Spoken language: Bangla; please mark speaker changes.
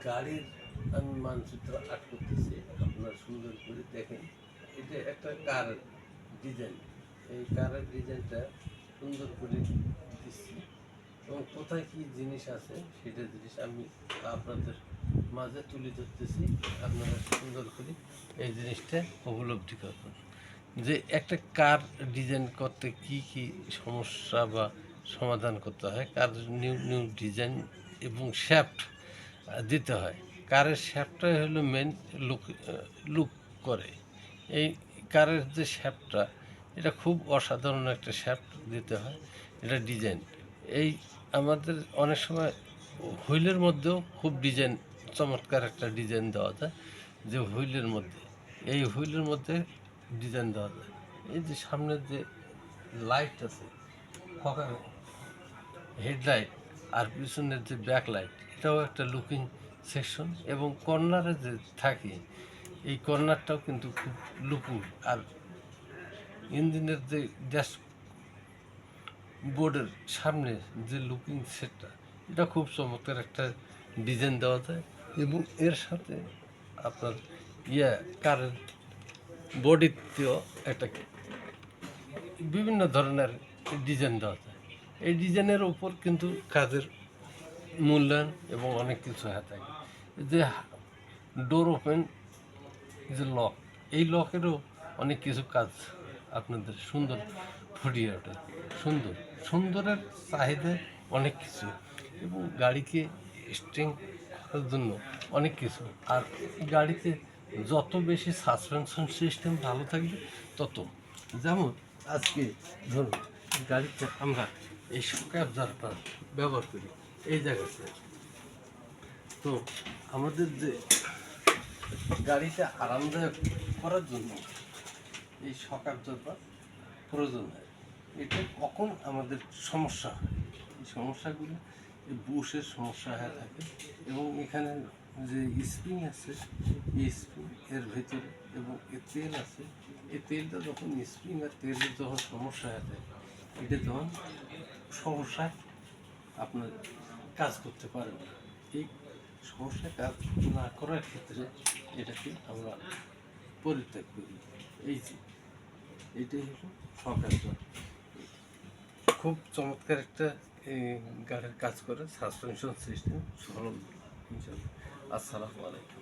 Speaker 1: গাড়ির আমি মানচিত্র আর্ট করতেছি, আপনার সুন্দর করে দেখেন। এটা একটা কার ডিজাইন, এই কারের ডিজাইনটা সুন্দর করে দিচ্ছি এবং কোথায় কী জিনিস আছে সেটা জিনিস আমি আপনাদের মাঝে তুলে ধরতেছি। আপনারা সুন্দর করে এই জিনিসটা উপলব্ধি করবেন যে একটা কার ডিজাইন করতে কি কি সমস্যা বা সমাধান করতে হয়। কার নিউ নিউ ডিজাইন এবং শ্যাফট দিতে হয়। কারের শ্যাফটটাই হলো মেন লুক করে। এই কারের যে শ্যাফটটা, এটা খুব অসাধারণ একটা শ্যাফট দিতে হয়, এটা ডিজাইন। এই আমাদের অনেক সময় হুইলের মধ্যেও খুব ডিজাইন, চমৎকার একটা ডিজাইন দেওয়া যায়। যে হুইলের মধ্যে, এই হুইলের মধ্যে ডিজাইন দেওয়া যায়। এই যে সামনের যে লাইট আছে, ফকার হেডলাইট, আর পিছনের যে ব্যাক লাইট, এটাও একটা লুকিং সেকশন। এবং কর্নারে যে থাকে, এই কর্নারটাও কিন্তু খুব লুকিং। আর ইঞ্জিনের যে ড্যাশ বোর্ডের সামনে যে লুকিং সেটটা, এটা খুব চমৎকার একটা ডিজাইন দেওয়া যায়। এবং এর সাথে আপনার কারের বডিতেও একটা বিভিন্ন ধরনের ডিজাইন দেওয়া যায়। এই ডিজাইনের উপর কিন্তু কাজের মূল্যায়ন এবং অনেক কিছু হয়ে থাকে। যে ডোর ওপেন, যে লক, এই লকেরও অনেক কিছু কাজ আপনাদের সুন্দর ফুটিয়ে ওঠে। সুন্দরের চাহিদা অনেক কিছু, এবং গাড়িকে স্ট্রিং করার জন্য অনেক কিছু। আর গাড়িতে যত বেশি সাসপেনশন সিস্টেম ভালো থাকবে তত, যেমন আজকে ধরুন গাড়িতে আমরা এই শক অ্যাবজর্বার ব্যবহার করি এই জায়গাতে। তো আমাদের যে গাড়িতে আরামদায়ক করার জন্য এই শক অ্যাবজর্বার প্রয়োজন হয়। এটা কখন আমাদের সমস্যা হয়, এই সমস্যাগুলো এই বুশের সমস্যা হয়ে থাকে। এবং এখানে যে স্প্রিং আছে, এই স্প্রিং এর ভেতরে, এবং এর তেল আছে, এই তেলটা যখন স্প্রিং আর তেলের যখন সমস্যা হয়ে থাকে, এটা তখন সমস্যায় আপনার কাজ করতে পারে না। এই সমস্যায় কাজ না করার ক্ষেত্রে এটাকে আমরা পরিত্যাগ করি। এই যে এটাই হলো শক অ্যাবজর্বার। খুব চমৎকার একটা গাড়ির কাজ করে সাসপেনশন সিস্টেম সরল। আসসালামু আলাইকুম।